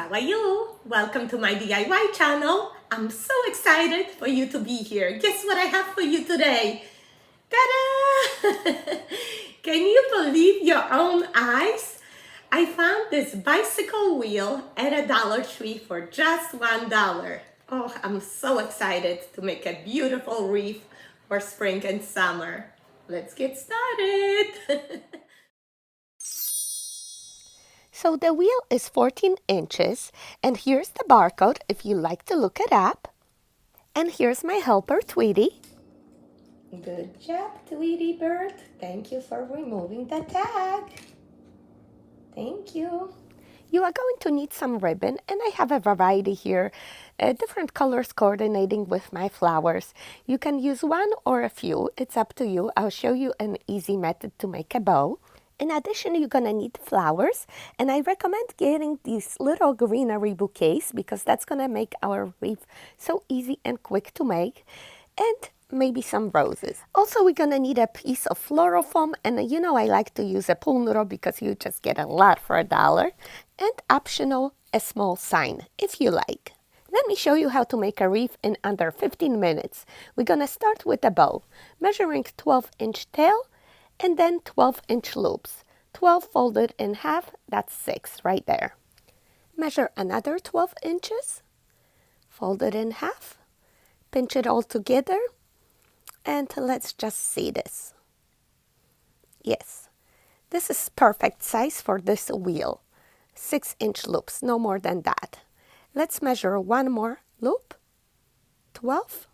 How are you? Welcome to my DIY channel. I'm so excited for you to be here. Guess what I have for you today? Ta-da! Can you believe your own eyes? I found this bicycle wheel at a Dollar Tree for just $1. Oh, I'm so excited to make a beautiful wreath for spring and summer. Let's get started. So the wheel is 14 inches, and here's the barcode if you like to look it up. And here's my helper, Tweety. Good job, Tweety Bird. Thank you for removing the tag. Thank you. You are going to need some ribbon, and I have a variety here, different colors coordinating with my flowers. You can use one or a few, it's up to you. I'll show you an easy method to make a bow. In addition, you're going to need flowers, and I recommend getting these little greenery bouquets because that's going to make our wreath so easy and quick to make, and maybe some roses. Also, we're going to need a piece of floral foam, and you know I like to use a pool noodle because you just get a lot for $1, and optional, a small sign if you like. Let me show you how to make a wreath in under 15 minutes. We're going to start with a bow, measuring 12-inch tail, and then 12-inch loops. 12 folded in half, that's 6 right there. Measure another 12 inches, fold it in half, pinch it all together, and let's just see this. Yes, this is perfect size for this wheel. 6-inch loops, no more than that. Let's measure one more loop, 12,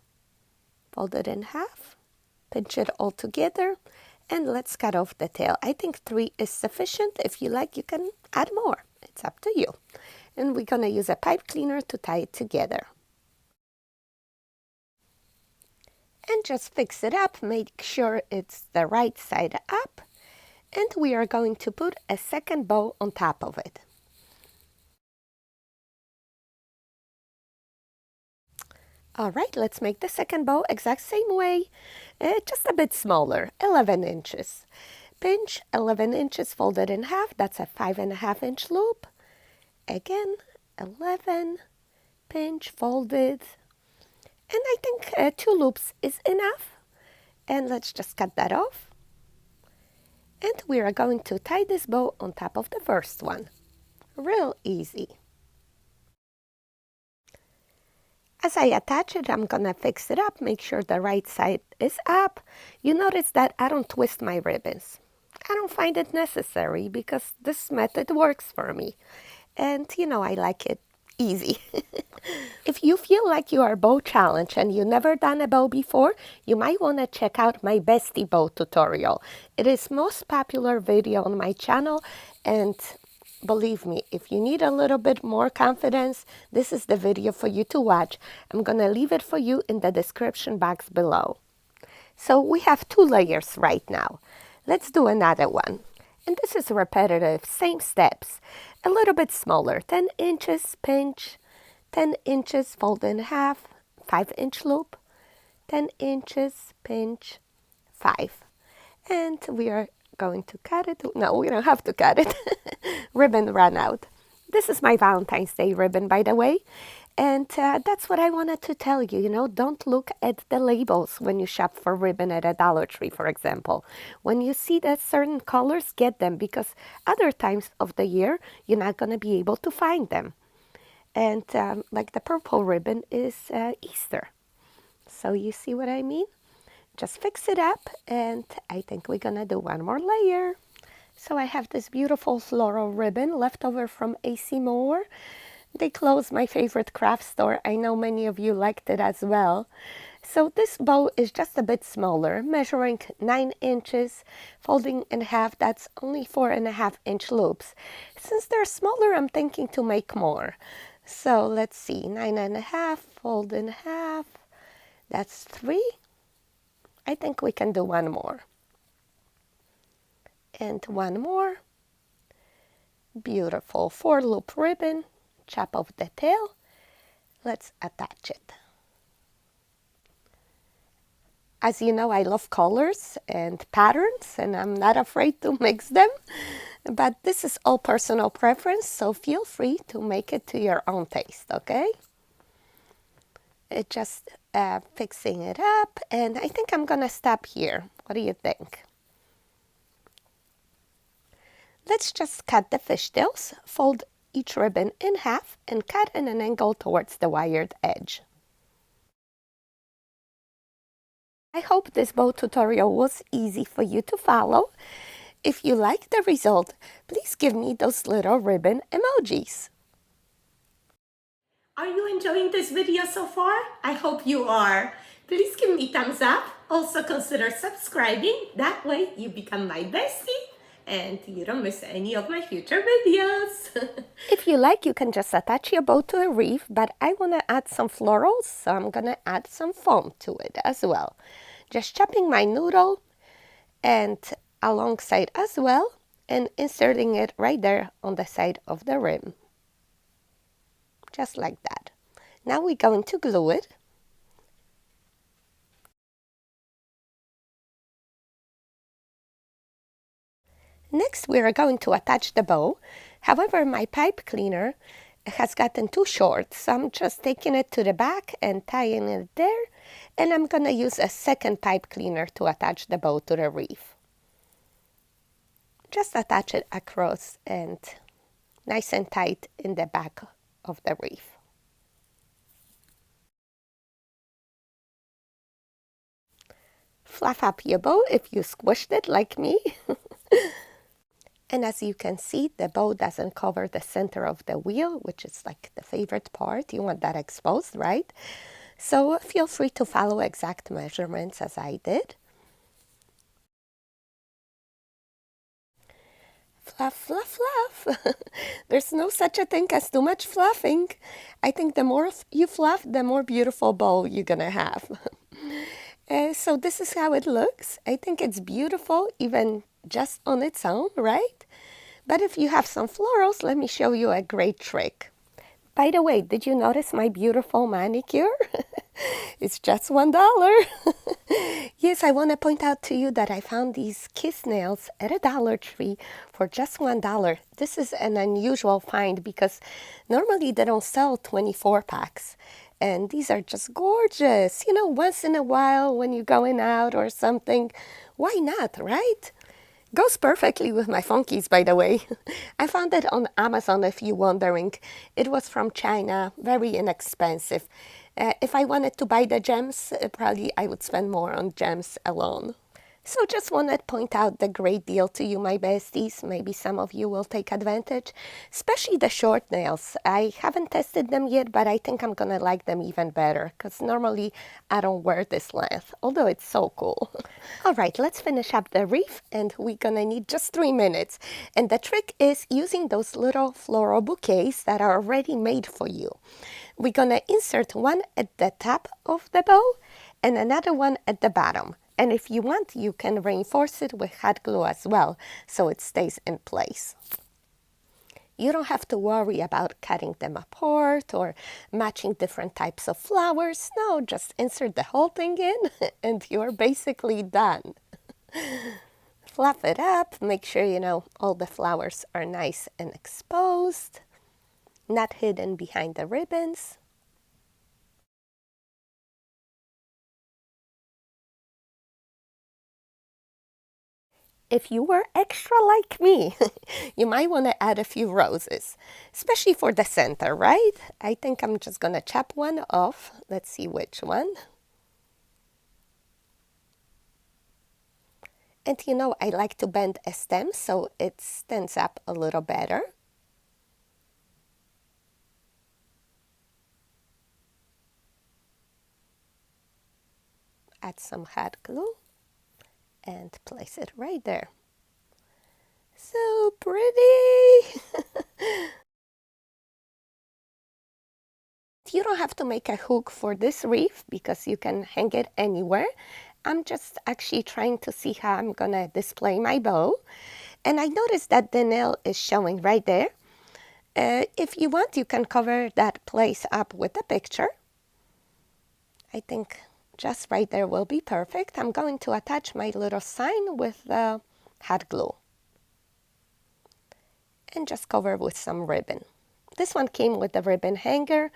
fold it in half, pinch it all together, and let's cut off the tail. I think 3 is sufficient. If you like, you can add more. It's up to you. And we're going to use a pipe cleaner to tie it together. And just fix it up. Make sure it's the right side up. And we are going to put a second bow on top of it. All right, let's make the second bow exact same way, just a bit smaller, 11 inches. Pinch 11 inches, fold it in half, that's a 5.5-inch loop. Again, 11, pinch, fold it. And I think 2 loops is enough. And let's just cut that off. And we are going to tie this bow on top of the first one. Real easy. As I attach it, I'm gonna fix it up, make sure the right side is up. You notice that I don't twist my ribbons. I don't find it necessary because this method works for me. And you know, I like it easy. If you feel like you are bow challenged and you've never done a bow before, you might want to check out my bestie bow tutorial. It is most popular video on my channel, and believe me, if you need a little bit more confidence, this is the video for you to watch. I'm going to leave it for you in the description box below. So we have 2 layers right now. Let's do another one. And this is repetitive, same steps. A little bit smaller, 10 inches, pinch, 10 inches, fold in half, 5-inch loop, 10 inches, pinch, 5. And we are going to cut it. No, we don't have to cut it. Ribbon ran out. This is my Valentine's Day ribbon, by the way. And that's what I wanted to tell you. You know, don't look at the labels when you shop for ribbon at a Dollar Tree, for example. When you see that certain colors, get them, because other times of the year, you're not going to be able to find them. And like the purple ribbon is Easter. So you see what I mean? Just fix it up, and I think we're gonna do one more layer. So I have this beautiful floral ribbon left over from AC Moore. They closed my favorite craft store. I know many of you liked it as well. So this bow is just a bit smaller, measuring 9 inches, folding in half. That's only 4.5-inch loops. Since they're smaller, I'm thinking to make more. So let's see, 9.5, fold in half. That's 3. I think we can do one more. And one more. Beautiful 4-loop ribbon. Chop off the tail. Let's attach it. As you know, I love colors and patterns, and I'm not afraid to mix them. But this is all personal preference, so feel free to make it to your own taste, okay? It just fixing it up, and I think I'm gonna stop here. What do you think? Let's just cut the fishtails, fold each ribbon in half, and cut in an angle towards the wired edge. I hope this bow tutorial was easy for you to follow. If you like the result, please give me those little ribbon emojis. Are you enjoying this video so far? I hope you are. Please give me thumbs up. Also consider subscribing. That way you become my bestie and you don't miss any of my future videos. If you like, you can just attach your bow to a wreath, but I want to add some florals, so I'm going to add some foam to it as well. Just chopping my noodle and alongside as well, and inserting it right there on the side of the rim. Just like that. Now we're going to glue it. Next, we are going to attach the bow. However, my pipe cleaner has gotten too short, so I'm just taking it to the back and tying it there. And I'm going to use a second pipe cleaner to attach the bow to the wreath. Just attach it across and nice and tight in the back of the wreath. Fluff up your bow if you squished it like me. And as you can see, the bow doesn't cover the center of the wheel, which is like the favorite part. You want that exposed, right? So feel free to follow exact measurements as I did. Fluff, fluff, fluff. There's no such a thing as too much fluffing. I think the more you fluff, the more beautiful bow you're gonna have. So this is how it looks. I think it's beautiful, even just on its own, right? But if you have some florals, let me show you a great trick. By the way, did you notice my beautiful manicure? It's just $1. Yes, I want to point out to you that I found these kiss nails at a Dollar Tree for just $1. This is an unusual find because normally they don't sell 24 packs. And these are just gorgeous. You know, once in a while when you're going out or something, why not, right? Goes perfectly with my funkies, by the way. I found it on Amazon if you're wondering. It was from China, very inexpensive. If I wanted to buy the gems, probably I would spend more on gems alone. So just want to point out the great deal to you, my besties. Maybe some of you will take advantage, especially the short nails. I haven't tested them yet, but I think I'm going to like them even better because normally I don't wear this length, although it's so cool. All right, let's finish up the wreath, and we're going to need just 3 minutes. And the trick is using those little floral bouquets that are already made for you. We're going to insert one at the top of the bow and another one at the bottom. And if you want, you can reinforce it with hot glue as well, so it stays in place. You don't have to worry about cutting them apart or matching different types of flowers. No, just insert the whole thing in and you're basically done. Fluff it up, make sure you know all the flowers are nice and exposed, not hidden behind the ribbons. If you were extra like me, you might want to add a few roses, especially for the center, right? I think I'm just going to chop one off. Let's see which one. And you know, I like to bend a stem so it stands up a little better. Add some hot glue and place it right there. So pretty! You don't have to make a hook for this wreath because you can hang it anywhere. I'm just actually trying to see how I'm gonna display my bow. And I noticed that the nail is showing right there. If you want, you can cover that place up with a picture. I think just right there will be perfect. I'm going to attach my little sign with hot glue. and just cover with some ribbon. This one came with a ribbon hanger.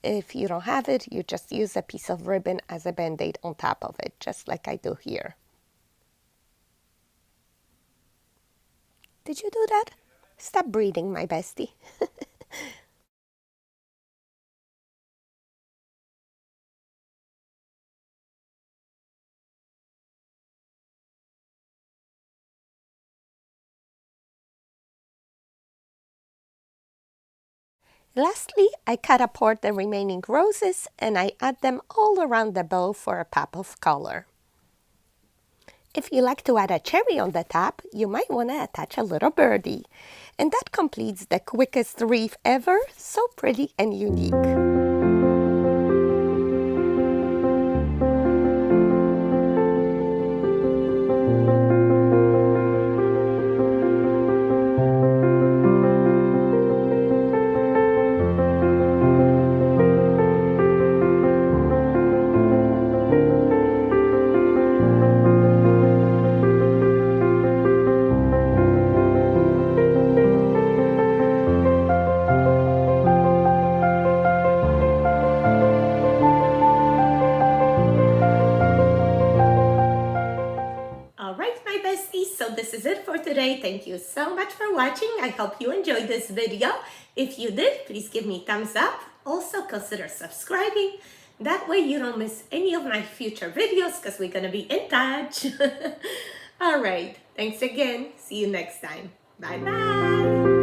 If you don't have it, you just use a piece of ribbon as a band-aid on top of it, just like I do here. Did you do that? Stop breathing, my bestie. Lastly, I cut apart the remaining roses and I add them all around the bow for a pop of color. If you like to add a cherry on the top, you might want to attach a little birdie. And that completes the quickest wreath ever, so pretty and unique. All right, my besties, so this is it for today. Thank you so much for watching. I hope you enjoyed this video. If you did, please give me a thumbs up. Also, consider subscribing. That way you don't miss any of my future videos because we're going to be in touch. All right, thanks again. See you next time. Bye-bye.